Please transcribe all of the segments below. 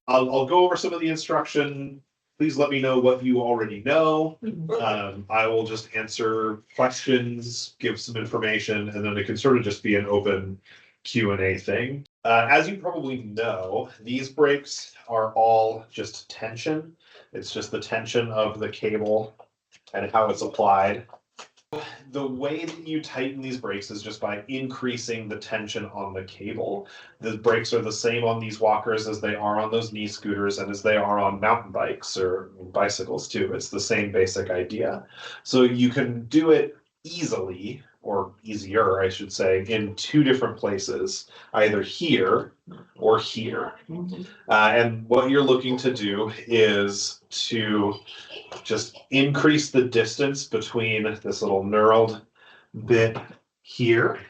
I'll go over some of the instruction. Please let me know what you already know. I will just answer questions, give some information, and then it can sort of just be an open Q&A thing. As you probably know, these brakes are all just tension. It's just the tension of the cable and how it's applied. The way that you tighten these brakes is just by increasing the tension on the cable. The brakes are the same on these walkers as they are on those knee scooters and as they are on mountain bikes or bicycles too. It's the same basic idea. So you can do it easily, or easier, I should say, in two different places, either here or here. And what you're looking to do is to just increase the distance between this little knurled bit here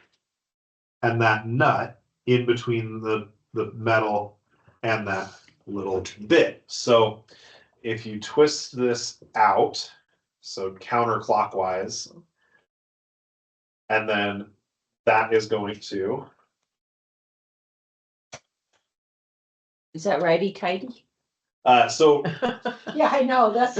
and that nut in between the metal and that little bit. So if you twist this out, so counterclockwise, and then that is going to. Is that righty-tighty? So Yeah, I know, that's.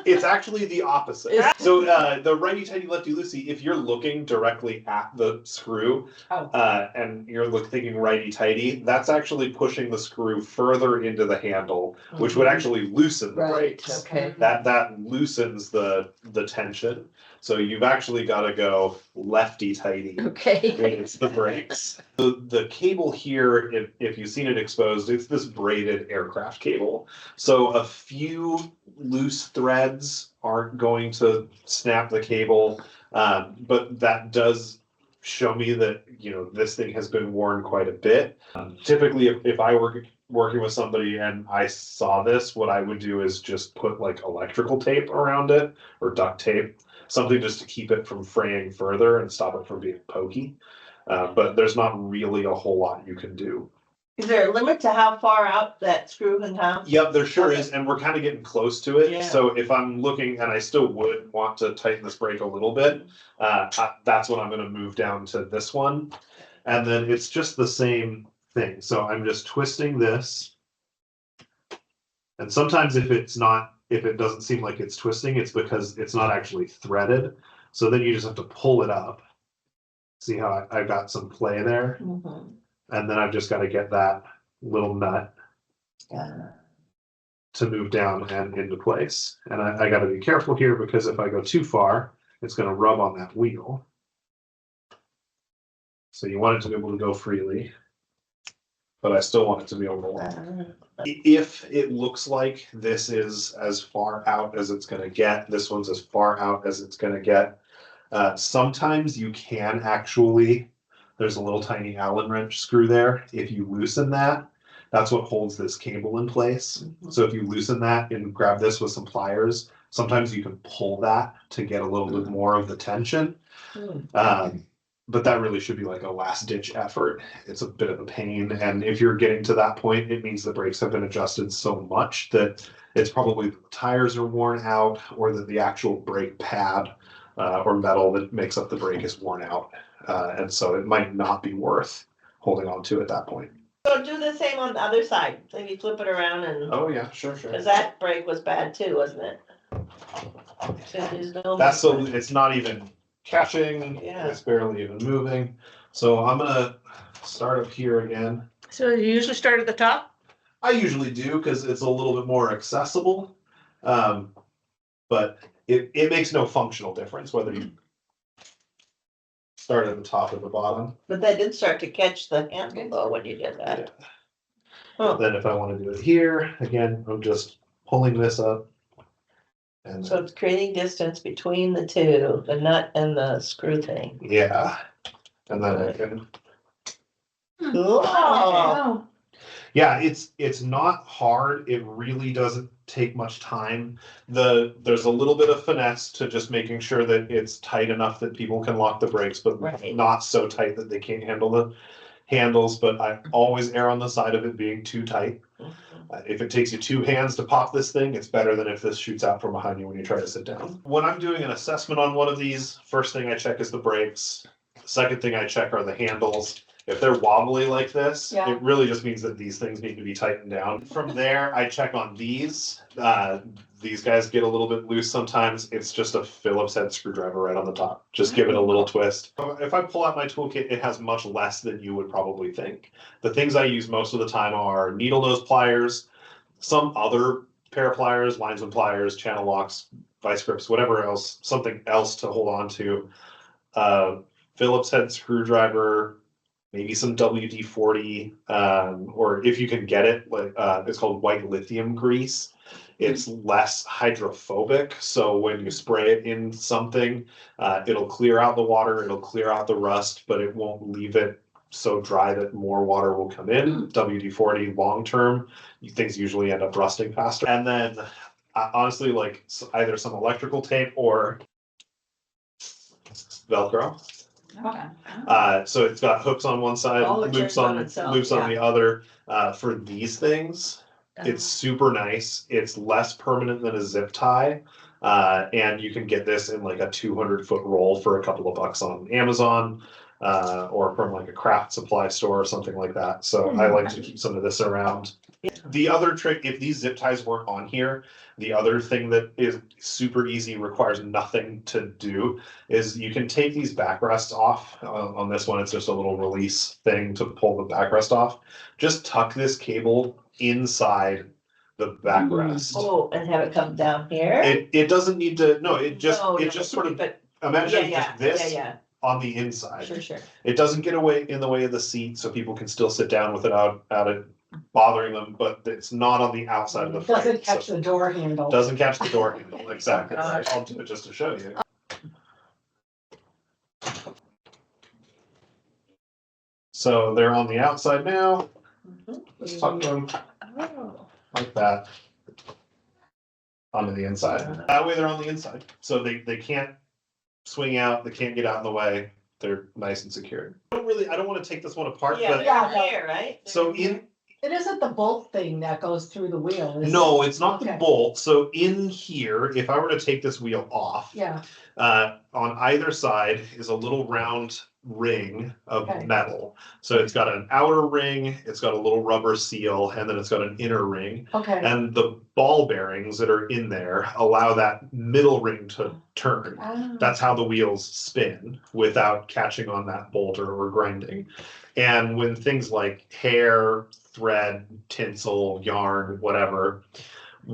it's actually the opposite. So the righty-tighty, lefty-loosey, if you're looking directly at the screw and you're thinking righty-tighty, that's actually pushing the screw further into the handle, which would actually loosen the brakes. Okay. That loosens the tension. So you've actually got to go lefty-tighty. Okay. It's the brakes. The cable here, if you've seen it exposed, it's this braided aircraft cable. So a few loose threads aren't going to snap the cable, but that does show me that, you know, this thing has been worn quite a bit. Typically, if I were working with somebody and I saw this, what I would do is just put like electrical tape around it or duct tape, something just to keep it from fraying further and stop it from being pokey. But there's not really a whole lot you can do. Is there a limit to how far out that screw can come? Yep, there sure is, and we're kind of getting close to it. Yeah. So if I'm looking, and I still would want to tighten this brake a little bit, that's when I'm going to move down to this one. And then it's just the same thing. So I'm just twisting this. And sometimes if it doesn't seem like it's twisting, it's because it's not actually threaded. So then you just have to pull it up. See how I got some play there? Mm-hmm. And then I've just got to get that little nut to move down and into place. And I got to be careful here because if I go too far, it's going to rub on that wheel. So you want it to be able to go freely, but I still want it to be able to walk. If it looks like this is as far out as it's going to get, this one's as far out as it's going to get, sometimes you can actually, there's a little tiny Allen wrench screw there. If you loosen that, that's what holds this cable in place. So if you loosen that and grab this with some pliers, sometimes you can pull that to get a little bit more of the tension. But that really should be like a last ditch effort. It's a bit of a pain. And if you're getting to that point, it means the brakes have been adjusted so much that it's probably the tires are worn out or that the actual brake pad or metal that makes up the brake is worn out. And so it might not be worth holding on to at that point. So do the same on the other side. Maybe flip it around and, Oh yeah, sure. because that brake was bad too, wasn't it? So there's no That's so movement. it's not even catching. Yeah. It's barely even moving. So I'm gonna start up here again. So you usually start at the top? I usually do because it's a little bit more accessible. But it makes no functional difference whether you start at the top or the bottom. But that did start to catch the handle though when you did that. But then if I want to do it here, again, I'm just pulling this up. And So it's creating distance between the two, the nut and the screw thing. yeah. And then I can. Oh, Yeah, it's not hard. It really doesn't take much time. There's a little bit of finesse to just making sure that it's tight enough that people can lock the brakes, but Right. not so tight that they can't handle the handles. But I always err on the side of it being too tight. If it takes you two hands to pop this thing, it's better than if this shoots out from behind you when you try to sit down. When I'm doing an assessment on one of these, first thing I check is the brakes. Second thing I check are the handles. If they're wobbly like this, Yeah. it really just means that these things need to be tightened down. From there, I check on these. These guys get a little bit loose sometimes. It's just a Phillips head screwdriver right on the top. Just give it a little twist. If I pull out my toolkit, it has much less than you would probably think. The things I use most of the time are needle nose pliers, some other pair of pliers, linesman pliers, channel locks, vice grips, whatever else, something else to hold on to. Phillips head screwdriver, maybe some WD-40, or if you can get it, like it's called white lithium grease. It's less hydrophobic, so when you spray it in something, it'll clear out the water, it'll clear out the rust, but it won't leave it so dry that more water will come in. WD-40 long term, things usually end up rusting faster. And then honestly, like either some electrical tape or Velcro. Okay. So it's got hooks on one side, All it loops turns on on itself, loops on yeah. the other. For these things, it's super nice. It's less permanent than a zip tie. And you can get this in like a 200-foot roll for a couple of bucks on Amazon, or from like a craft supply store or something like that. So I like to keep some of this around. The other trick, if these zip ties weren't on here, the other thing that is super easy, requires nothing to do, is you can take these backrests off. On this one, it's just a little release thing to pull the backrest off. Just tuck this cable inside the backrest. Oh, and have it come down here? It doesn't need to, no, it just No, sort of, but, imagine yeah, just this yeah, on the inside. sure. It doesn't get away in the way of the seat, so people can still sit down with it out it bothering them, but it's not on the outside of the frame. Doesn't catch the door handle. Doesn't catch the door handle, exactly. Gosh. I'll do it just to show you. So they're on the outside now. Let's tuck them Oh. like that onto the inside. That way they're on the inside. So they can't swing out, they can't get out in the way. They're nice and secure. I don't want to take this one apart, Yeah, but they're here, right? so They're in, It isn't the bolt thing that goes through the wheel, is it? no, it's not the Okay. bolt. So in here, if I were to take this wheel off, Yeah, on either side is a little round ring of Okay. metal. So it's got an outer ring, it's got a little rubber seal, and then it's got an inner ring. okay. And the ball bearings that are in there allow that middle ring to turn. Ah. That's how the wheels spin without catching on that bolt or grinding. And when things like hair, thread, tinsel, yarn, whatever,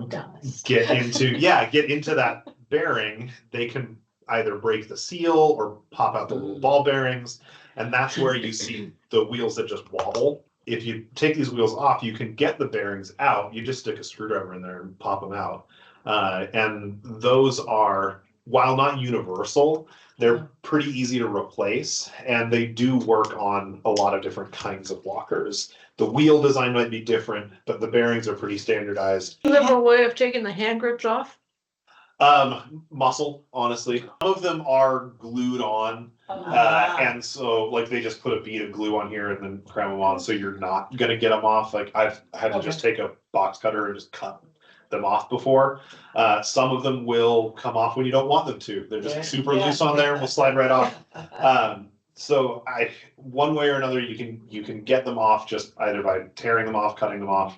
Does. get into that bearing, they can either break the seal or pop out the little ball bearings. And that's where you see the wheels that just wobble. If you take these wheels off, you can get the bearings out. You just stick a screwdriver in there and pop them out. And those are, while not universal, they're pretty easy to replace, and they do work on a lot of different kinds of walkers. The wheel design might be different, but the bearings are pretty standardized. Do you have a way of taking the hand grips off? Muscle, honestly. Some of them are glued on, and so like they just put a bead of glue on here and then cram them on, so you're not gonna get them off. Like I've had to just take a box cutter and just cut them off before. Some of them will come off when you don't want them to. They're just super loose on there and will slide right off. So one way or another, you can get them off just either by tearing them off, cutting them off,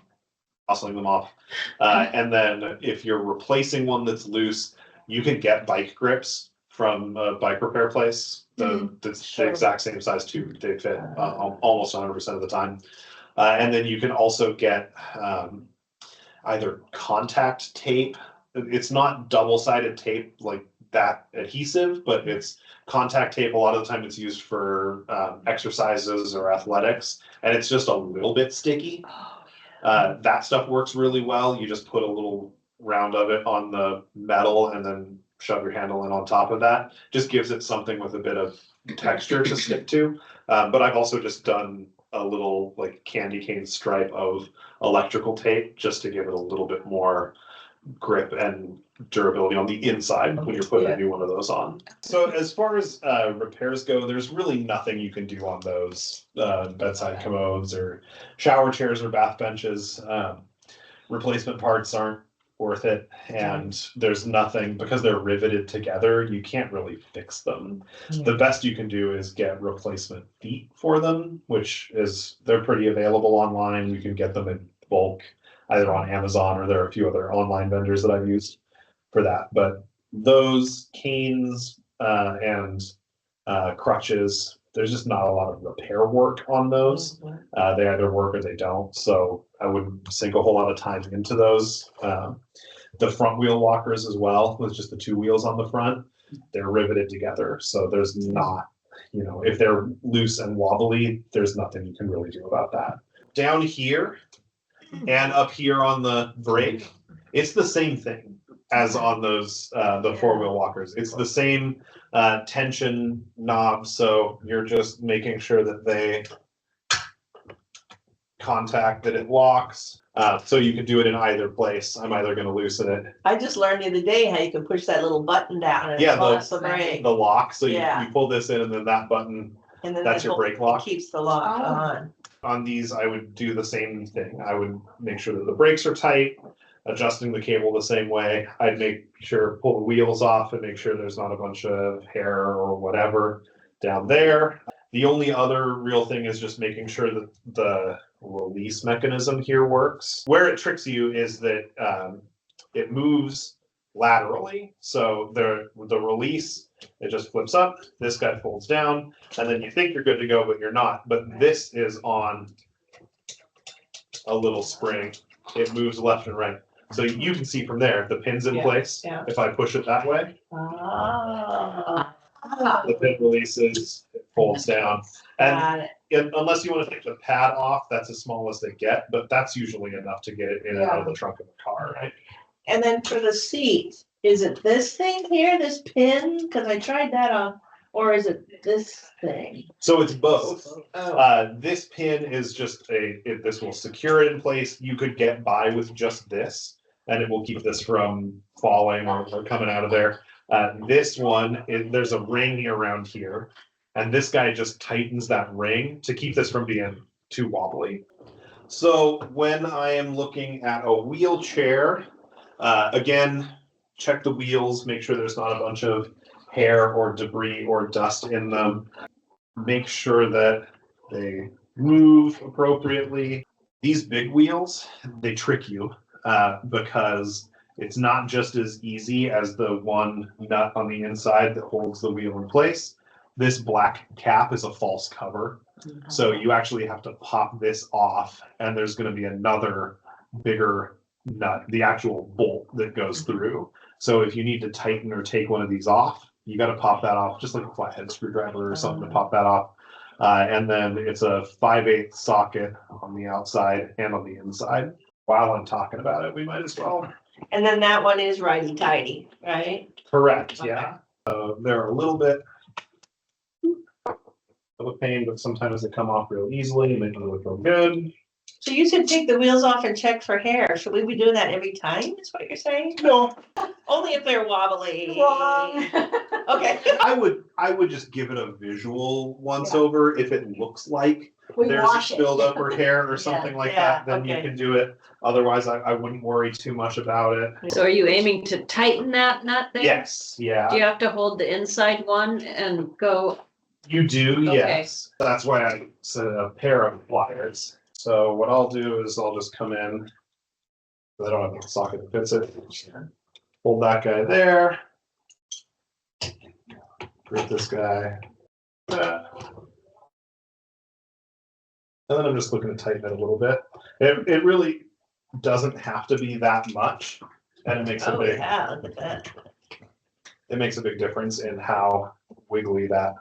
muscling them off. And then if you're replacing one that's loose, you can get bike grips from a bike repair place. That's the exact same size too. They fit almost 100% of the time. And then you can also get either contact tape. It's not double-sided tape like that adhesive, but it's contact tape. A lot of the time it's used for exercises or athletics, and it's just a little bit sticky. That stuff works really well. You just put a little round of it on the metal and then shove your handle in on top of that. Just gives it something with a bit of texture to stick to. But I've also just done a little like candy cane stripe of electrical tape just to give it a little bit more grip and durability on the inside when you're putting a new one of those on. So as far as repairs go, there's really nothing you can do on those bedside commodes or shower chairs or bath benches. Replacement parts aren't worth it. And there's nothing, because they're riveted together, you can't really fix them. The best you can do is get replacement feet for them, which is, they're pretty available online. You can get them in bulk, either on Amazon, or there are a few other online vendors that I've used for that. But those canes and crutches, there's just not a lot of repair work on those. They either work or they don't. So I wouldn't sink a whole lot of time into those. The front wheel walkers as well, with just the two wheels on the front, they're riveted together. So there's not, if they're loose and wobbly, there's nothing you can really do about that. Down here and up here on the brake, it's the same thing as on those the four-wheel walkers. It's the same tension knob, so you're just making sure that they contact, that it locks. So you can do it in either place. I'm either going to loosen it. I just learned the other day how you can push that little button down and Yeah, it locks the brake. The lock. So Yeah. you pull this in, and then that button, And then that's your brake lock. Keeps the lock Oh. on. On these, I would do the same thing. I would make sure that the brakes are tight, adjusting the cable the same way. I'd make sure, pull the wheels off and make sure there's not a bunch of hair or whatever down there. The only other real thing is just making sure that the release mechanism here works. Where it tricks you is that it moves laterally. So the release, it just flips up, this guy folds down, and then you think you're good to go, but you're not. But this is on a little spring. It moves left and right. So you can see from there, the pin's in place. Yeah. If I push it that way, Ah. the pin releases, it folds down. And Got it. unless you want to take the pad off, that's as small as they get, but that's usually enough to get it in and out of the trunk of the car, right? And then for the seat, is it this thing here, this pin? Cause I tried that on, or is it this thing? So it's both. Oh, This pin is just this will secure it in place. You could get by with just this, and it will keep this from falling or coming out of there. This one, there's a ring around here, and this guy just tightens that ring to keep this from being too wobbly. So when I am looking at a wheelchair, again, check the wheels, make sure there's not a bunch of hair or debris or dust in them. Make sure that they move appropriately. These big wheels, they trick you because it's not just as easy as the one nut on the inside that holds the wheel in place. This black cap is a false cover. So you actually have to pop this off, and there's going to be another bigger nut, the actual bolt that goes through. So if you need to tighten or take one of these off, you got to pop that off, just like a flathead screwdriver or something to pop that off. And then it's a 5/8 socket on the outside and on the inside. While I'm talking about it, we might as well. and then that one is righty tighty, right? Correct, yeah. They're a little bit of a pain, but sometimes they come off real easily and they look real good. So you said take the wheels off and check for hair. Should we be doing that every time, is what you're saying? No, Only if they're wobbly. Wrong. Okay. I would just give it a visual once over. If it looks like We there's wash it. buildup or hair or something like Yeah, that, then you okay. can do it. Otherwise, I wouldn't worry too much about it. So are you aiming to tighten that nut there? Yes, Do yeah, you have to hold the inside one and go? you do, Okay. yes. That's why I said a pair of pliers. So what I'll do is I'll just come in. I don't have a socket that fits it. Hold that guy there. Grip this guy. And then I'm just looking to tighten it a little bit. It really doesn't have to be that much, and it makes a Oh, big yeah, look at that. it makes a big difference in how wiggly that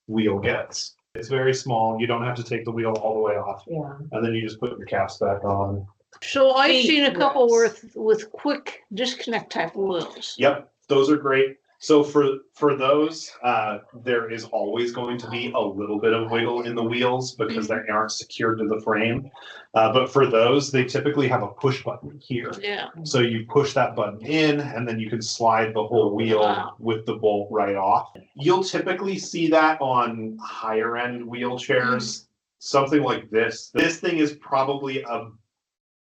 wheel gets. It's very small. You don't have to take the wheel all the way off, Yeah. and then you just put your caps back on. So I've Feet seen a couple grips. with quick disconnect type wheels. Yep, those are great. So for those, there is always going to be a little bit of wiggle in the wheels because they aren't secured to the frame. But for those, they typically have a push button here. Yeah. So you push that button in, and then you can slide the whole wheel Wow. with the bolt right off. You'll typically see that on higher end wheelchairs, something like this. This thing is probably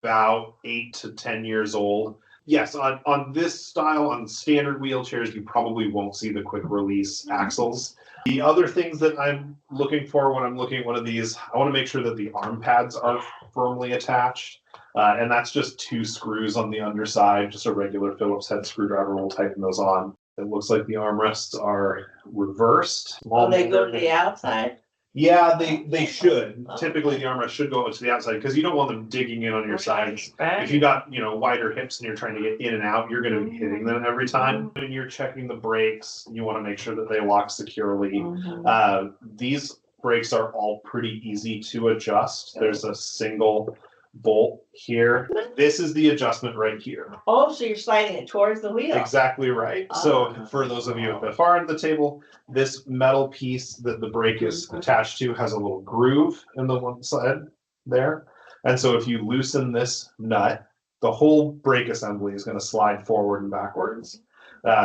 about 8 to 10 years old. Yes, on this style, on standard wheelchairs, you probably won't see the quick release axles. The other things that I'm looking for when I'm looking at one of these, I want to make sure that the arm pads are firmly attached. And that's just 2 screws on the underside, just a regular Phillips head screwdriver will tighten those on. It looks like the armrests are reversed. Oh, they go to the outside? Yeah, they should. Oh. Typically, the armrest should go to the outside because you don't want them digging in on your sides. Right. If you got, wider hips and you're trying to get in and out, you're gonna be hitting them every time. When you're checking the brakes, you wanna make sure that they lock securely. Mhm. These brakes are all pretty easy to adjust. There's a single bolt here. This is the adjustment right here. Oh, so you're sliding it towards the wheel? Exactly right. So for those of you at the far end of the table, this metal piece that the brake is attached to has a little groove in the one side there. And so if you loosen this nut, the whole brake assembly is going to slide forward and backwards.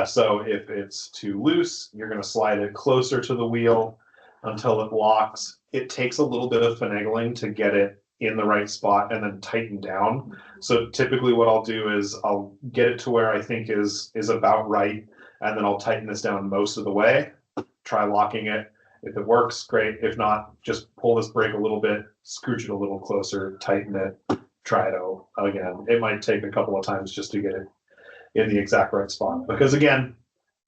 So if it's too loose, you're going to slide it closer to the wheel until it locks. It takes a little bit of finagling to get it in the right spot and then tighten down. So typically what I'll do is I'll get it to where I think is about right, and then I'll tighten this down most of the way, try locking it. If it works, great. If not, just pull this brake a little bit, scooch it a little closer, tighten it, try it out again. It might take a couple of times just to get it in the exact right spot. Because again,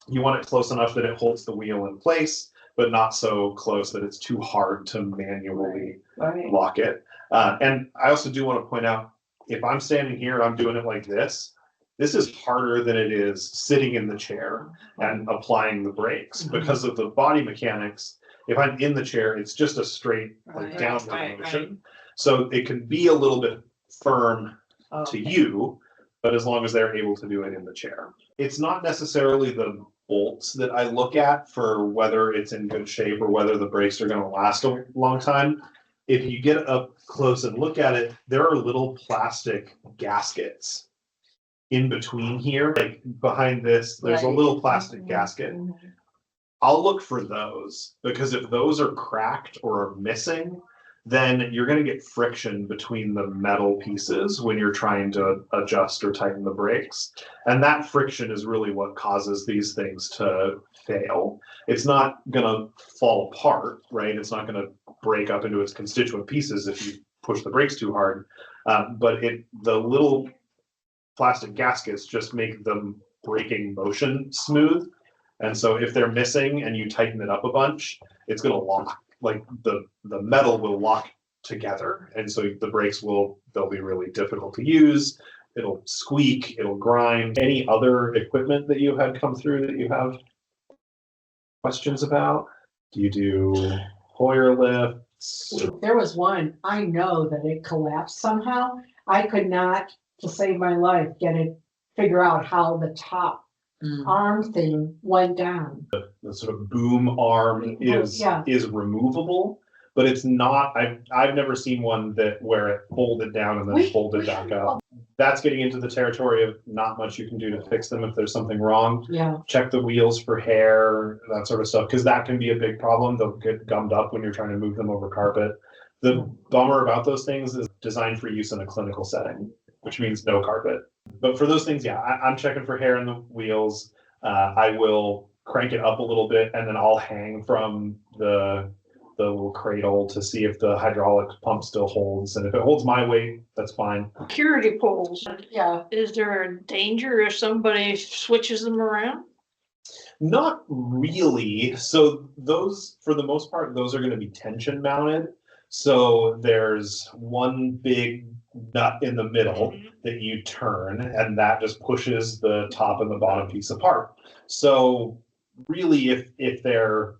you want it close enough that it holds the wheel in place, but not so close that it's too hard to manually lock it. And I also do want to point out, if I'm standing here and I'm doing it like this is harder than it is sitting in the chair and applying the brakes because of the body mechanics. If I'm in the chair, it's just a straight downward motion. So it can be a little bit firm to you, but as long as they're able to do it in the chair. It's not necessarily the bolts that I look at for whether it's in good shape or whether the brakes are going to last a long time. If you get up close and look at it, there are little plastic gaskets in between here, like behind this, there's a little plastic gasket. I'll look for those because if those are cracked or are missing, then you're going to get friction between the metal pieces when you're trying to adjust or tighten the brakes. And that friction is really what causes these things to fail. It's not going to fall apart, right? It's not going to break up into its constituent pieces if you push the brakes too hard. But the little plastic gaskets just make the braking motion smooth. And so if they're missing and you tighten it up a bunch, it's going to lock. Like the metal will lock together, and so the brakes they'll be really difficult to use. It'll squeak, it'll grind. Any other equipment that you had come through that you have questions about? Do you do Hoyer lifts? There was one, I know that it collapsed somehow. I could not, to save my life, figure out how the top arm thing went down. The sort of boom arm is removable, but it's not. I've never seen one where it folded down and then folded back up. That's getting into the territory of not much you can do to fix them if there's something wrong. Yeah. Check the wheels for hair, that sort of stuff, because that can be a big problem. They'll get gummed up when you're trying to move them over carpet. The bummer about those things is designed for use in a clinical setting, which means no carpet. But for those things, I'm checking for hair in the wheels. I will crank it up a little bit and then I'll hang from the little cradle to see if the hydraulic pump still holds. And if it holds my weight, that's fine. Security poles. Yeah. Is there a danger if somebody switches them around? Not really. So those, for the most part, those are going to be tension mounted. So there's one big nut in the middle that you turn, and that just pushes the top and the bottom piece apart. So really, if they're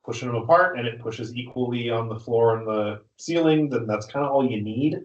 pushing them apart and it pushes equally on the floor and the ceiling, then that's kind of all you need.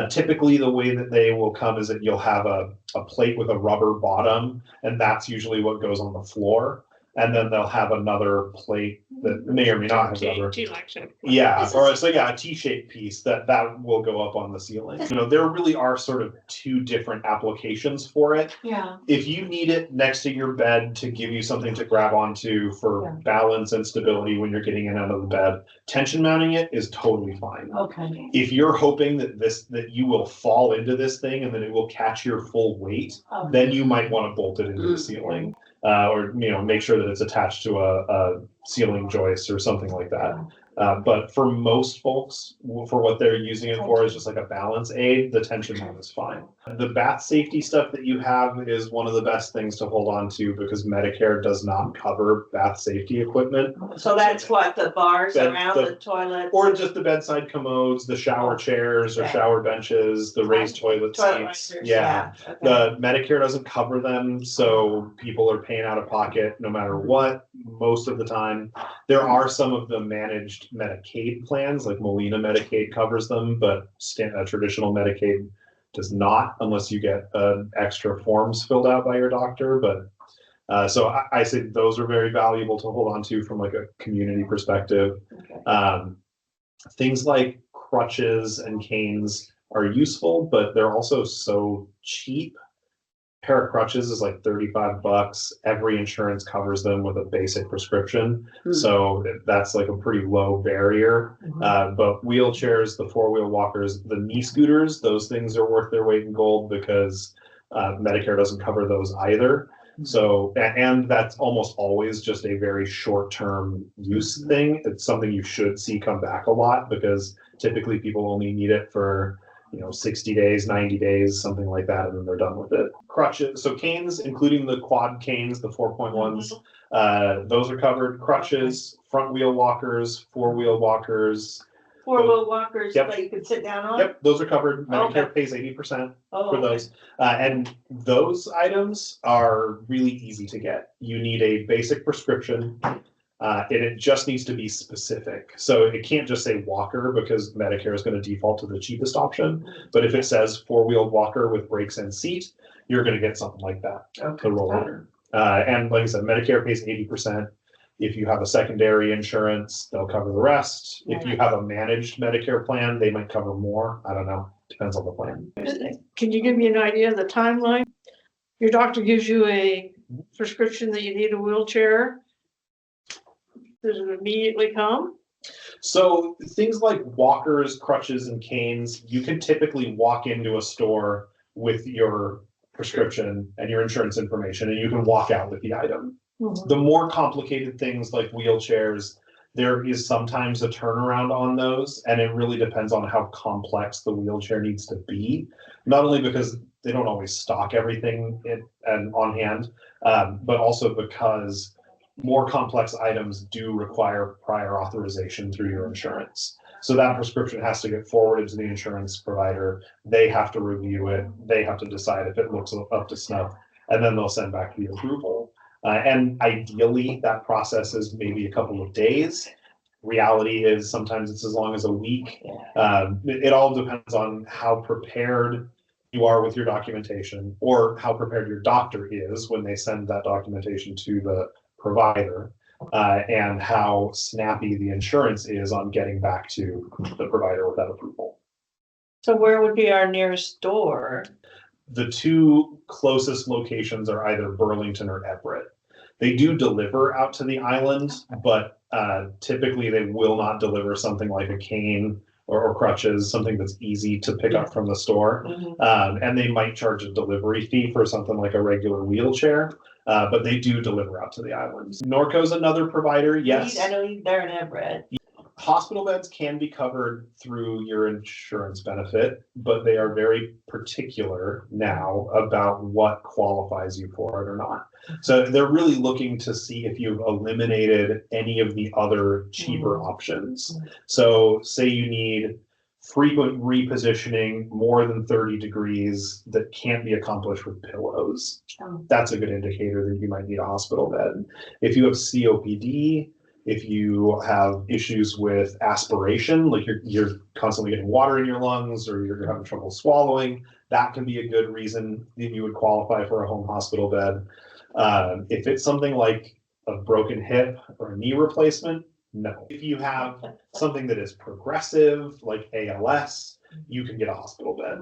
Typically, the way that they will come is that you'll have a plate with a rubber bottom, and that's usually what goes on the floor. and then they'll have another plate that may or may not have rubber. T-Lex. Yeah, This or is- so yeah, a T-shaped piece that will go up on the ceiling. You know, there really are sort of two different applications for it. Yeah, If you need it next to your bed to give you something to grab onto for Yeah. balance and stability when you're getting in and out of the bed, tension mounting it is totally fine. okay. If you're hoping that you will fall into this thing and that it will catch your full weight, Oh, then you might want to bolt it into the ceiling. Or make sure that it's attached to a ceiling joist or something like that. But for most folks, for what they're using it for is just like a balance aid, the tension mount is fine. The bath safety stuff that you have is one of the best things to hold on to because Medicare does not cover bath safety equipment. So that's what the bars Bed- around the- the toilet. Or just the bedside commodes, the shower chairs or Okay. shower benches, the raised toilet Toilet seats. risers, Yeah. okay. The Medicare doesn't cover them, so people are paying out of pocket no matter what, most of the time. There are some of the managed Medicaid plans, like Molina Medicaid covers them, but traditional Medicaid does not unless you get extra forms filled out by your doctor. But so I say those are very valuable to hold on to from like a community perspective. Okay. Things like crutches and canes are useful, but they're also so cheap. Pair of crutches is like $35. Every insurance covers them with a basic prescription. So that's like a pretty low barrier. But wheelchairs, the four-wheel walkers, the knee scooters, those things are worth their weight in gold because Medicare doesn't cover those either. So, and that's almost always just a very short-term use thing. It's something you should see come back a lot because typically people only need it for 60 days, 90 days, something like that, and then they're done with it. Crutches, so canes, including the quad canes, the 4.1s, those are covered. Crutches, front wheel walkers, four-wheel walkers. Four-wheel walkers Yep. that you can sit down on? Yep, those are covered. Medicare Okay. pays 80% Oh, for okay. those. And those items are really easy to get. You need a basic prescription. And it just needs to be specific. So it can't just say walker because Medicare is going to default to the cheapest option. But if it says four-wheeled walker with brakes and seat, you're going to get something like that to roll over. And like I said, Medicare pays 80%. If you have a secondary insurance, they'll cover the rest. If you have a managed Medicare plan, they might cover more. I don't know. Depends on the plan. Can you give me an idea of the timeline? Your doctor gives you a prescription that you need a wheelchair. Does it immediately come? So things like walkers, crutches, and canes, you can typically walk into a store with your prescription and your insurance information, and you can walk out with the item. The more complicated things like wheelchairs, there is sometimes a turnaround on those, and it really depends on how complex the wheelchair needs to be. Not only because they don't always stock everything and on hand, but also because more complex items do require prior authorization through your insurance. So that prescription has to get forwarded to the insurance provider. They have to review it. They have to decide if it looks up to snuff, and then they'll send back the approval. And ideally, that process is maybe a couple of days. Reality is sometimes it's as long as a week. It all depends on how prepared you are with your documentation or how prepared your doctor is when they send that documentation to the provider, and how snappy the insurance is on getting back to the provider with that approval. So where would be our nearest store? The two closest locations are either Burlington or Everett. They do deliver out to the island, but typically they will not deliver something like a cane or crutches, something that's easy to pick up from the store. And they might charge a delivery fee for something like a regular wheelchair, but they do deliver out to the islands. Norco's another provider, yes. I know they're in Everett. Hospital beds can be covered through your insurance benefit, but they are very particular now about what qualifies you for it or not. So they're really looking to see if you've eliminated any of the other cheaper options. So say you need frequent repositioning more than 30 degrees that can't be accomplished with pillows. That's a good indicator that you might need a hospital bed. If you have COPD, if you have issues with aspiration, like you're constantly getting water in your lungs or you're having trouble swallowing, that can be a good reason that you would qualify for a home hospital bed. If it's something like a broken hip or a knee replacement, no. If you have something that is progressive, like ALS, you can get a hospital bed.